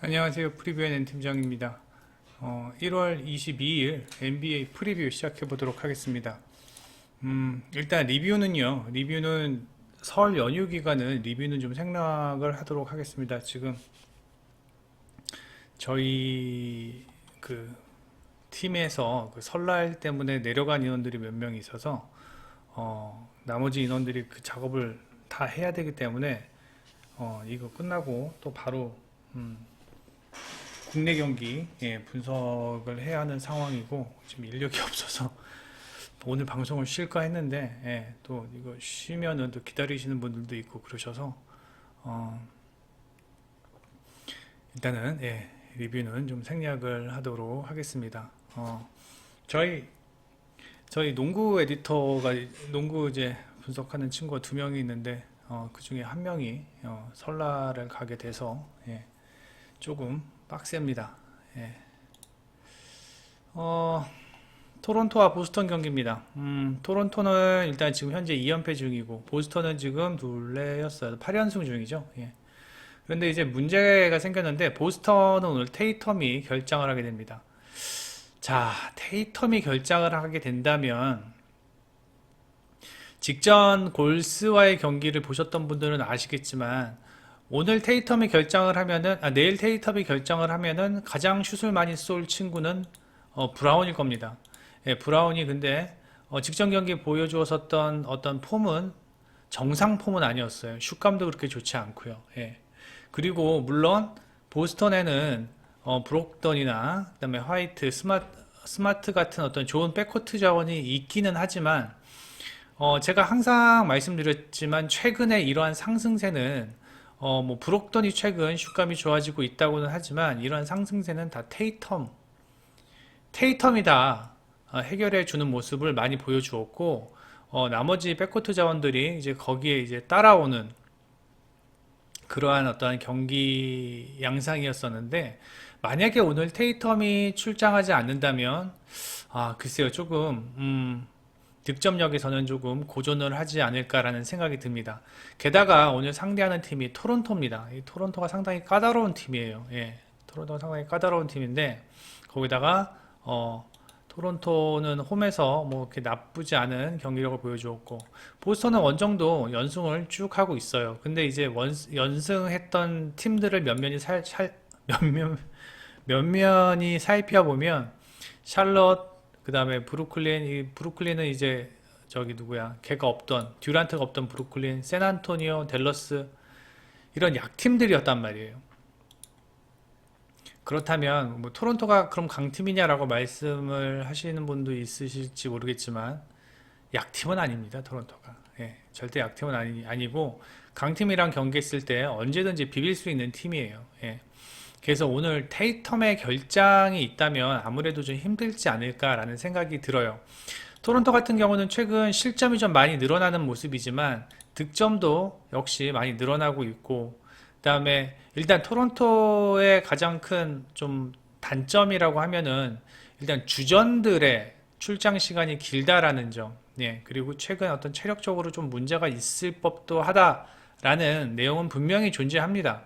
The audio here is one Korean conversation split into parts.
안녕하세요. 프리뷰의 팀장입니다. 1월 22일 NBA 프리뷰 시작해 보도록 하겠습니다. 일단 리뷰는 설 연휴 기간은 리뷰는 좀 생략을 하도록 하겠습니다. 지금 저희 그 팀에서 그 설날 때문에 내려간 인원들이 몇 명 있어서 나머지 인원들이 그 작업을 다 해야 되기 때문에 이거 끝나고 또 바로 국내 경기 분석을 해야 하는 상황이고 지금 인력이 없어서 오늘 방송을 쉴까 했는데 또 이거 쉬면은 또 기다리시는 분들도 있고 그러셔서 어, 일단은 리뷰는 좀 생략을 하도록 하겠습니다. 저희 저희 농구 에디터가 농구 이제 분석하는 친구가 두 명이 있는데 그 중에 한 명이 설날을 가게 돼서 조금 빡셉니다. 예. 어, 토론토와 보스턴 경기입니다. 토론토는 일단 지금 현재 2연패 중이고, 보스턴은 지금 둘레였어요. 8연승 중이죠. 예. 그런데 이제 문제가 생겼는데, 보스턴은 오늘 테이텀이 결장을 하게 됩니다. 자, 테이텀이 결장을 하게 된다면, 직전 골스와의 경기를 보셨던 분들은 아시겠지만, 오늘 테이텀이 결정을 하면은, 내일 테이텀이 결정을 하면은 가장 슛을 많이 쏠 친구는 브라운일 겁니다. 브라운이 근데 직전 경기 보여주었었던 어떤 폼은 정상 폼은 아니었어요. 슛감도 그렇게 좋지 않고요. 그리고 물론 보스턴에는 브록던이나 그다음에 화이트, 스마트 같은 어떤 좋은 백코트 자원이 있기는 하지만 제가 항상 말씀드렸지만 최근에 이러한 상승세는 뭐 브록던이 최근 슛감이 좋아지고 있다고는 하지만 이러한 상승세는 다 테이텀이 다 해결해 주는 모습을 많이 보여주었고 나머지 백코트 자원들이 이제 거기에 이제 따라오는 그러한 어떠한 경기 양상이었었는데 만약에 오늘 테이텀이 출장하지 않는다면 글쎄요 조금 득점력에서는 조금 고전을 하지 않을까라는 생각이 듭니다. 게다가 오늘 상대하는 팀이 토론토입니다. 이 토론토가 상당히 까다로운 팀이에요. 토론토가 상당히 까다로운 팀인데 거기다가 토론토는 홈에서 뭐 이렇게 나쁘지 않은 경기력을 보여주었고 보스턴은 원정도 연승을 쭉 하고 있어요. 근데 이제 연승했던 팀들을 몇몇, 몇면이 살펴 보면 샬럿 그 다음에 브루클린은 이제 저기 누구야 걔가 없던 듀란트가 없던 브루클린, 샌안토니오, 댈러스 이런 약팀들이었단 말이에요. 그렇다면 뭐 토론토가 그럼 강팀이냐라고 말씀을 하시는 분도 있으실지 모르겠지만 약팀은 아닙니다. 토론토가 절대 약팀은 아니고 강팀이랑 경기했을 때 언제든지 비빌 수 있는 팀이에요. 그래서 오늘 테이텀의 결장이 있다면 아무래도 좀 힘들지 않을까라는 생각이 들어요. 토론토 같은 경우는 최근 실점이 좀 많이 늘어나는 모습이지만 득점도 역시 많이 늘어나고 있고 그다음에 일단 토론토의 가장 큰 좀 단점이라고 하면은 일단 주전들의 출장 시간이 길다라는 점. 그리고 최근 어떤 체력적으로 좀 문제가 있을 법도 하다라는 내용은 분명히 존재합니다.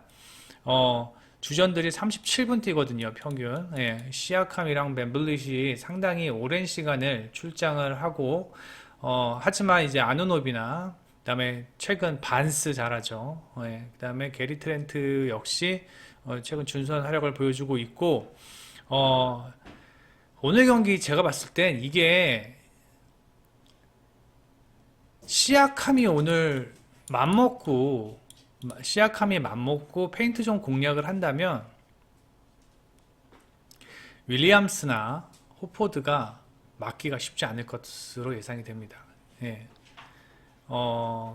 주전들이 37분 뛰거든요, 평균. 시아캄이랑 벤블릿이 상당히 오랜 시간을 출장을 하고, 하지만 이제 아누노비나, 그 다음에 최근 반스 잘하죠. 그 다음에 게리 트렌트 역시 최근 준수한 활약을 보여주고 있고, 오늘 경기 제가 봤을 땐 이게 시아캄이 오늘 맘먹고 시아캄이 맘먹고 페인트 좀 공략을 한다면 윌리엄스나 호포드가 막기가 쉽지 않을 것으로 예상이 됩니다.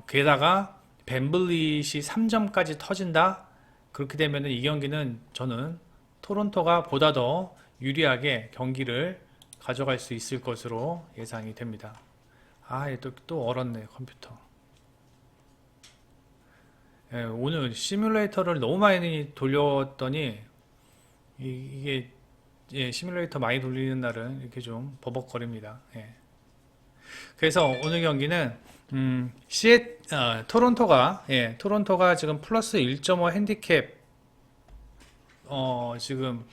게다가 벤블릿이 3점까지 터진다? 그렇게 되면 이 경기는 저는 토론토가 보다 더 유리하게 경기를 가져갈 수 있을 것으로 예상이 됩니다. 또 얼었네 컴퓨터. 오늘 시뮬레이터를 너무 많이 돌렸더니 이게 시뮬레이터 많이 돌리는 날은 이렇게 좀 버벅거립니다. 그래서 오늘 경기는 토론토가 지금 플러스 1.5 핸디캡 지금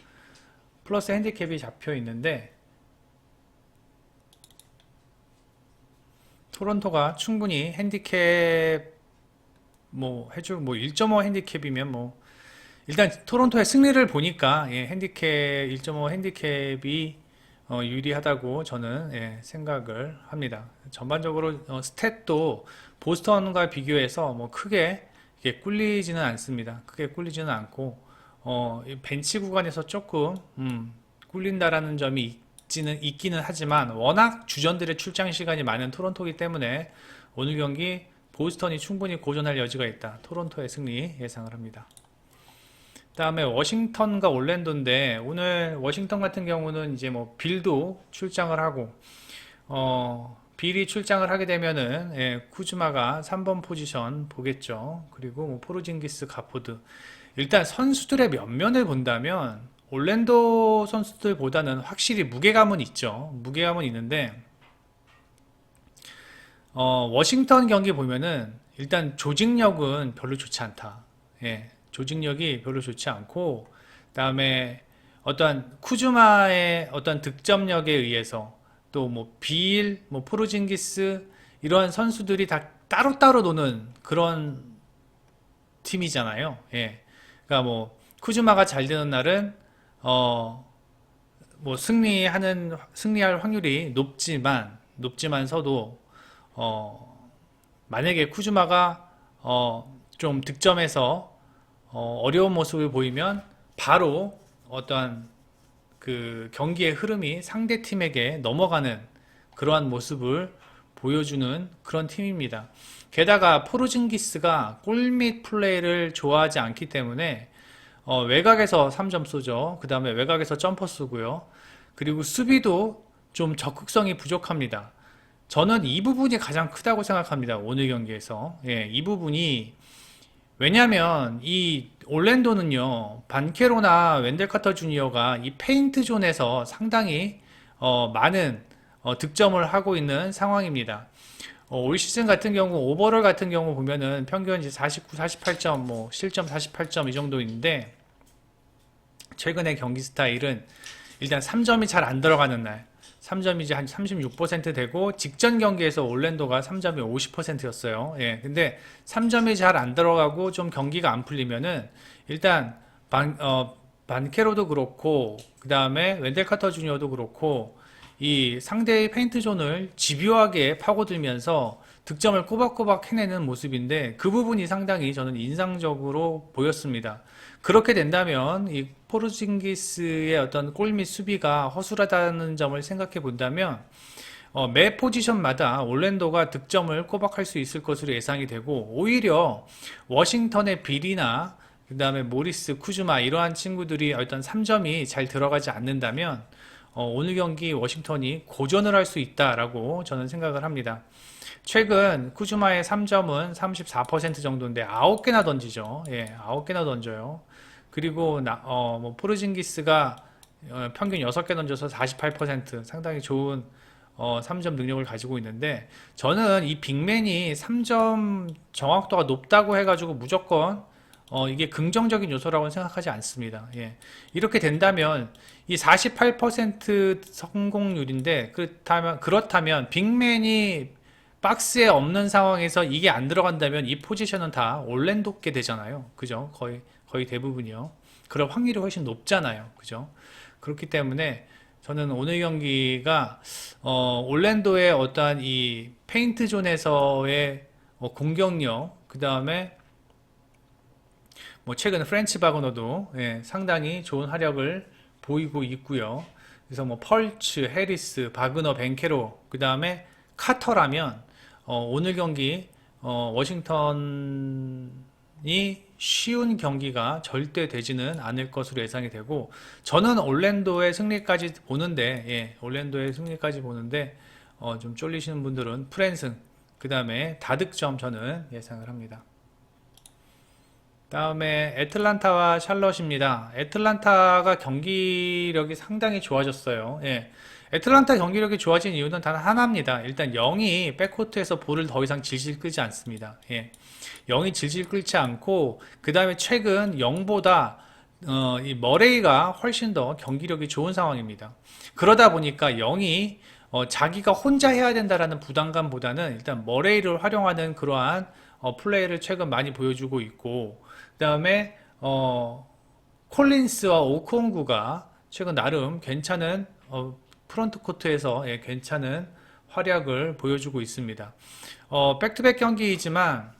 플러스 핸디캡이 잡혀 있는데 토론토가 충분히 핸디캡 해줄 1.5 핸디캡이면 일단 토론토의 승리를 보니까 핸디캡 1.5 핸디캡이 유리하다고 저는 생각을 합니다. 전반적으로 스탯도 보스턴과 비교해서 크게 이게 꿀리지는 않습니다. 크게 꿀리지는 않고 이 벤치 구간에서 조금 꿀린다라는 점이 있기는 하지만 워낙 주전들의 출장 시간이 많은 토론토이기 때문에 오늘 경기 보스턴이 충분히 고전할 여지가 있다. 토론토의 승리 예상을 합니다. 다음에 워싱턴과 올랜도인데 오늘 워싱턴 같은 경우는 이제 빌도 출장을 하고 빌이 출장을 하게 되면은 쿠즈마가 3번 포지션 보겠죠. 그리고 포르징기스, 가포드. 일단 선수들의 면면을 본다면 올랜도 선수들보다는 확실히 무게감은 있죠. 무게감은 있는데 워싱턴 경기 보면은 일단 조직력은 별로 좋지 않다. 조직력이 별로 좋지 않고 그다음에 어떠한 쿠즈마의 어떤 득점력에 의해서 또 빌, 포르징기스 이러한 선수들이 다 따로따로 노는 그런 팀이잖아요. 그러니까 쿠즈마가 잘 되는 날은 승리할 확률이 높지만서도 만약에 쿠즈마가 좀 득점해서 어려운 모습을 보이면 바로 어떠한 그 경기의 흐름이 상대 팀에게 넘어가는 그러한 모습을 보여주는 그런 팀입니다. 게다가 포르징기스가 골밑 플레이를 좋아하지 않기 때문에 외곽에서 3점 쏘죠. 그 다음에 외곽에서 점퍼 쏘고요. 그리고 수비도 좀 적극성이 부족합니다. 저는 이 부분이 가장 크다고 생각합니다. 오늘 경기에서. 이 부분이 왜냐면 이 올랜도는요 반케로나 웬델 카터 주니어가 이 페인트 존에서 상당히 많은 득점을 하고 있는 상황입니다. 올 시즌 같은 경우 오버롤 같은 경우 보면은 평균 이제 49, 48점, 실점 48점 이 정도 있는데 최근의 경기 스타일은 일단 3점이 잘 안 들어가는 날 3점이 이제 한 36% 되고 직전 경기에서 올랜도가 3점이 50%였어요. 근데 3점이 잘 안 들어가고 좀 경기가 안 풀리면은 일단 반케로도 그렇고 그 다음에 웬델 카터 주니어도 그렇고 이 상대의 페인트 존을 집요하게 파고들면서 득점을 꼬박꼬박 해내는 모습인데 그 부분이 상당히 저는 인상적으로 보였습니다. 그렇게 된다면 이 포르징기스의 어떤 골밑 수비가 허술하다는 점을 생각해 본다면 매 포지션마다 올랜도가 득점을 꼬박할 수 있을 것으로 예상이 되고 오히려 워싱턴의 빌이나 그 다음에 모리스, 쿠즈마 이러한 친구들이 어떤 3점이 잘 들어가지 않는다면 오늘 경기 워싱턴이 고전을 할 수 있다라고 저는 생각을 합니다. 최근 쿠즈마의 3점은 34% 정도인데 9개나 던지죠. 9개나 던져요. 그리고 포르징기스가 평균 6개 던져서 48% 상당히 좋은 3점 능력을 가지고 있는데 저는 이 빅맨이 3점 정확도가 높다고 해가지고 무조건 이게 긍정적인 요소라고는 생각하지 않습니다. 이렇게 된다면 이 48% 성공률인데 그렇다면 빅맨이 박스에 없는 상황에서 이게 안 들어간다면 이 포지션은 다 올랜도께 되잖아요. 그죠? 거의 대부분이요. 그럴 확률이 훨씬 높잖아요. 그죠? 그렇기 때문에 저는 오늘 경기가 올랜도의 어떠한 이 페인트 존에서의 공격력, 그 다음에 최근 프렌치 바그너도 상당히 좋은 활약을 보이고 있고요. 그래서 펄츠, 해리스, 바그너, 벤케로, 그 다음에 카터라면 오늘 경기 워싱턴이 쉬운 경기가 절대 되지는 않을 것으로 예상이 되고 저는 올랜도의 승리까지 보는데 좀 쫄리시는 분들은 프랜승 그 다음에 다득점 저는 예상을 합니다. 다음에 애틀란타와 샬럿입니다. 애틀란타가 경기력이 상당히 좋아졌어요. 애틀란타 경기력이 좋아진 이유는 단 하나입니다. 일단 0이 백코트에서 볼을 더 이상 질질 끌지 않습니다. 0이 질질 끌지 않고 그 다음에 최근 0보다 이 머레이가 훨씬 더 경기력이 좋은 상황입니다. 그러다 보니까 영이 자기가 혼자 해야 된다라는 부담감보다는 일단 머레이를 활용하는 그러한 플레이를 최근 많이 보여주고 있고, 그 다음에 콜린스와 오콩구가 최근 나름 괜찮은 프런트 코트에서 괜찮은 활약을 보여주고 있습니다. 백투백 경기이지만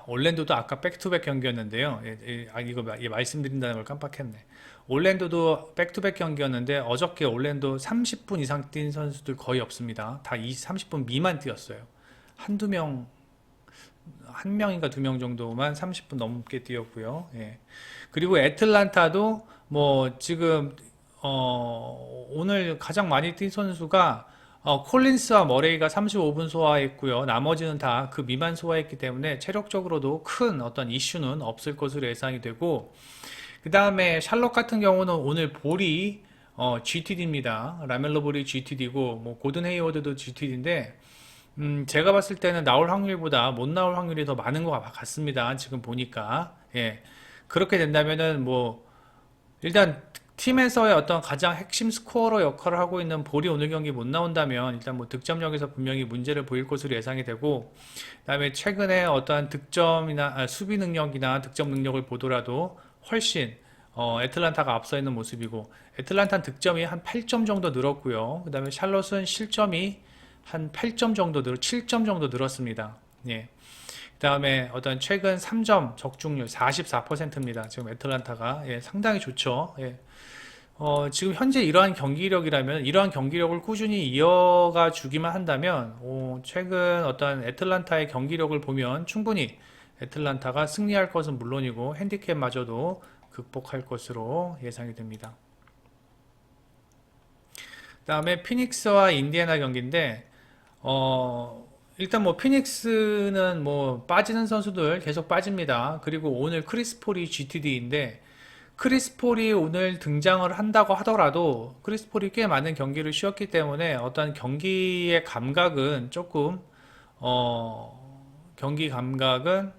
올랜도도 아까 백투백 경기였는데요. 이거 말씀드린다는 걸 깜빡했네. 올랜도도 백투백 경기였는데 어저께 올랜도 30분 이상 뛴 선수들 거의 없습니다. 다 30분 미만 뛰었어요. 한두 명, 한 명인가 두 명 정도만 30분 넘게 뛰었고요. 예. 그리고 애틀란타도 뭐 지금 오늘 가장 많이 뛴 선수가 콜린스와 머레이가 35분 소화했고요. 나머지는 다 그 미만 소화했기 때문에 체력적으로도 큰 어떤 이슈는 없을 것으로 예상이 되고, 그 다음에 샬럿 같은 경우는 오늘 볼이 GTD입니다. 라멜로 볼이 GTD고 뭐 고든 헤이워드도 GTD인데 제가 봤을 때는 나올 확률보다 못 나올 확률이 더 많은 것 같습니다. 지금 보니까. 예. 그렇게 된다면은 뭐 일단 팀에서의 어떤 가장 핵심 스코어러 역할을 하고 있는 볼이 오늘 경기 못 나온다면 일단 뭐 득점력에서 분명히 문제를 보일 것으로 예상이 되고, 그다음에 최근에 어떠한 득점이나 수비 능력이나 득점 능력을 보더라도 훨씬 애틀란타가 앞서 있는 모습이고, 애틀란타 득점이 한 8점 정도 늘었고요. 그다음에 샬럿은 실점이 한 8점 정도 7점 정도 늘었습니다. 예. 그 다음에 어떤 최근 3점 적중률 44%입니다. 지금 애틀란타가. 예, 상당히 좋죠. 예. 지금 현재 이러한 경기력이라면, 이러한 경기력을 꾸준히 이어가 주기만 한다면, 최근 어떤 애틀란타의 경기력을 보면 충분히 애틀란타가 승리할 것은 물론이고, 핸디캡마저도 극복할 것으로 예상이 됩니다. 그 다음에 피닉스와 인디애나 경기인데, 일단 뭐 피닉스는 뭐 빠지는 선수들 계속 빠집니다. 그리고 오늘 크리스 폴이 GTD인데, 크리스 폴이 오늘 등장을 한다고 하더라도 크리스 폴이 꽤 많은 경기를 쉬었기 때문에 어떤 경기의 감각은 조금 경기 감각은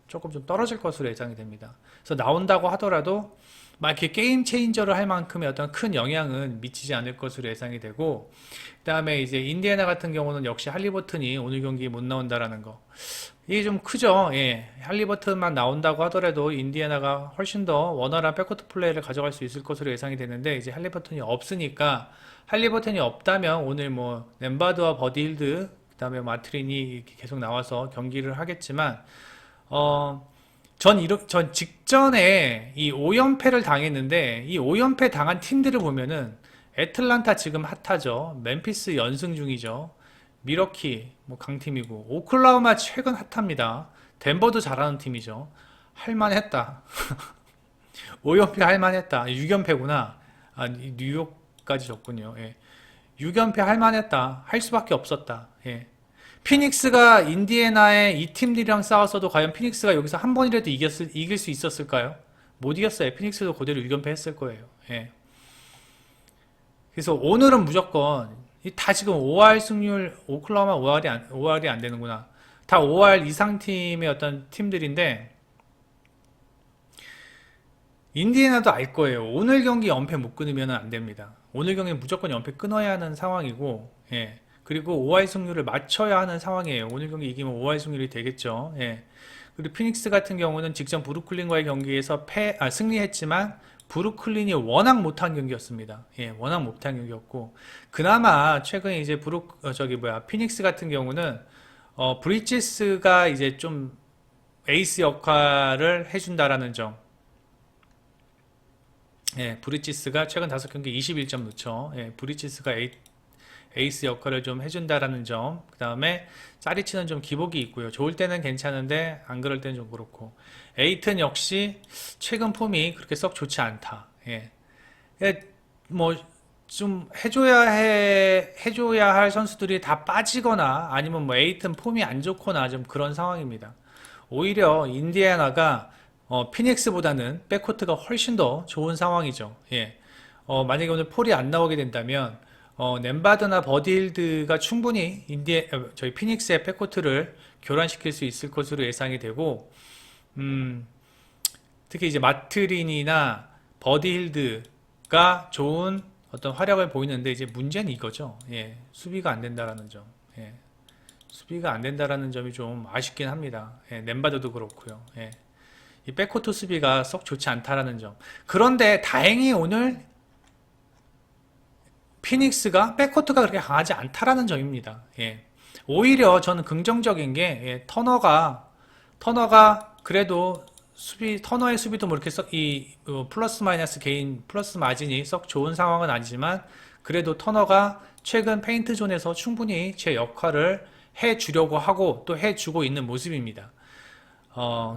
조금 좀 떨어질 것으로 예상이 됩니다. 그래서 나온다고 하더라도 막 이렇게 게임 체인저를 할 만큼의 어떤 큰 영향은 미치지 않을 것으로 예상이 되고, 그 다음에 이제 인디애나 같은 경우는 역시 할리버튼이 오늘 경기에 못 나온다라는 거. 이게 좀 크죠. 예. 할리버튼만 나온다고 하더라도 인디애나가 훨씬 더 원활한 백코트 플레이를 가져갈 수 있을 것으로 예상이 되는데, 이제 할리버튼이 없으니까, 할리버튼이 없다면 오늘 뭐 램바드와 버디 힐드, 그 다음에 마트린이 이렇게 계속 나와서 경기를 하겠지만, 전 직전에 이 5연패를 당했는데, 이 5연패 당한 팀들을 보면은 애틀란타 지금 핫하죠. 멤피스 연승 중이죠. 미러키 뭐 강팀이고, 오클라호마 최근 핫합니다. 덴버도 잘하는 팀이죠. 할만했다. 5연패 할만했다. 6연패구나. 뉴욕까지 졌군요. 예. 6연패 할만했다. 할 수밖에 없었다. 예. 피닉스가 인디애나의 이 팀들이랑 싸웠어도 과연 피닉스가 여기서 한 번이라도 이길 수 있었을까요? 못 이겼어요. 피닉스도 그대로 6연패 했을 거예요. 예. 그래서 오늘은 무조건 다 지금 5할 승률, 오클라호마 5할이 안 되는구나. 다 5할 이상 팀의 어떤 팀들인데, 인디애나도 알 거예요. 오늘 경기 연패 못 끊으면 안 됩니다. 오늘 경기는 무조건 연패 끊어야 하는 상황이고, 예. 그리고 5할 승률을 맞춰야 하는 상황이에요. 오늘 경기 이기면 5할 승률이 되겠죠. 예. 그리고 피닉스 같은 경우는 직전 브루클린과의 경기에서 승리했지만, 브루클린이 워낙 못한 경기였습니다. 예, 워낙 못한 경기였고, 그나마 최근에 이제 피닉스 같은 경우는, 브리지스가 이제 좀 에이스 역할을 해준다라는 점. 예, 브리지스가 최근 5경기 21점 넣죠. 예, 브리지스가 에이스 역할을 좀 해준다라는 점. 그 다음에 짜리치는 좀 기복이 있고요. 좋을 때는 괜찮은데 안 그럴 때는 좀 그렇고. 에이튼 역시 최근 폼이 그렇게 썩 좋지 않다. 예. 뭐 좀 해줘야 할 선수들이 다 빠지거나 아니면 뭐 에이튼 폼이 안 좋거나 좀 그런 상황입니다. 오히려 인디애나가 피닉스보다는 백코트가 훨씬 더 좋은 상황이죠. 예. 만약에 오늘 폴이 안 나오게 된다면 nem바드나 버디힐드가 충분히 저희 피닉스의 백코트를 교란시킬 수 있을 것으로 예상이 되고, 특히 이제 마트린이나 버디힐드가 좋은 어떤 활약을 보이는데 이제 문제는 이거죠. 예, 수비가 안 된다라는 점. 예, 수비가 안 된다라는 점이 좀 아쉽긴 합니다. 예, nem바드도 그렇고요. 예, 이 백코트 수비가 썩 좋지 않다라는 점. 그런데 다행히 오늘 피닉스가 백코트가 그렇게 강하지 않다라는 점입니다. 예, 오히려 저는 긍정적인 게 예, 터너가 그래도 터너의 수비도 뭐 이렇게 플러스 마이너스 개인 플러스 마진이 썩 좋은 상황은 아니지만 그래도 터너가 최근 페인트 존에서 충분히 제 역할을 해주려고 하고 또 해주고 있는 모습입니다.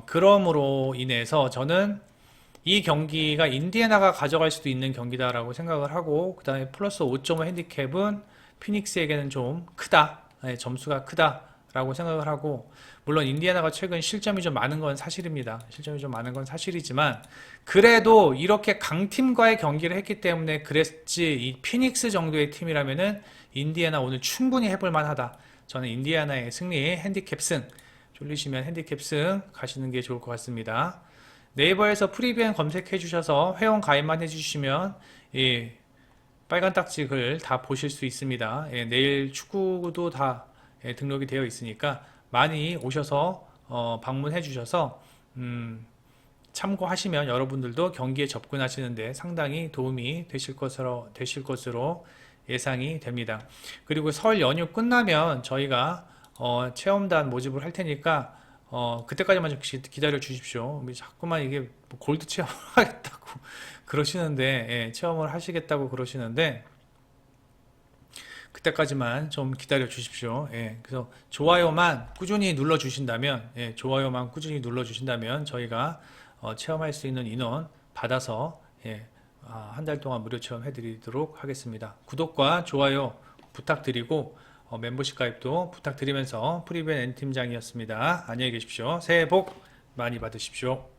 그러므로 인해서 저는 이 경기가 인디애나가 가져갈 수도 있는 경기다라고 생각을 하고 그 다음에 플러스 5.5 핸디캡은 피닉스에게는 좀 크다. 네, 점수가 크다라고 생각을 하고 물론 인디애나가 최근 실점이 좀 많은 건 사실입니다. 실점이 좀 많은 건 사실이지만 그래도 이렇게 강팀과의 경기를 했기 때문에 그랬지 이 피닉스 정도의 팀이라면은 인디애나 오늘 충분히 해볼 만하다. 저는 인디애나의 승리 핸디캡 승 쫄리시면 핸디캡 승 가시는 게 좋을 것 같습니다. 네이버에서 프리뷰엔 검색해 주셔서 회원 가입만 해주시면 이 빨간 딱지 글 다 보실 수 있습니다. 예, 내일 축구도 다 등록이 되어 있으니까 많이 오셔서 방문해 주셔서 참고하시면 여러분들도 경기에 접근하시는데 상당히 도움이 되실 것으로 예상이 됩니다. 그리고 설 연휴 끝나면 저희가 체험단 모집을 할 테니까 그때까지만 좀 기다려 주십시오. 자꾸만 이게 뭐 골드 체험을 하겠다고 그러시는데, 예, 체험을 하시겠다고 그러시는데, 그때까지만 좀 기다려 주십시오. 예, 그래서 좋아요만 꾸준히 눌러 주신다면, 예, 좋아요만 꾸준히 눌러 주신다면 저희가 체험할 수 있는 인원 받아서 예, 한 달 동안 무료 체험 해드리도록 하겠습니다. 구독과 좋아요 부탁드리고 멤버십 가입도 부탁드리면서 프리뷰 N팀장이었습니다. 안녕히 계십시오. 새해 복 많이 받으십시오.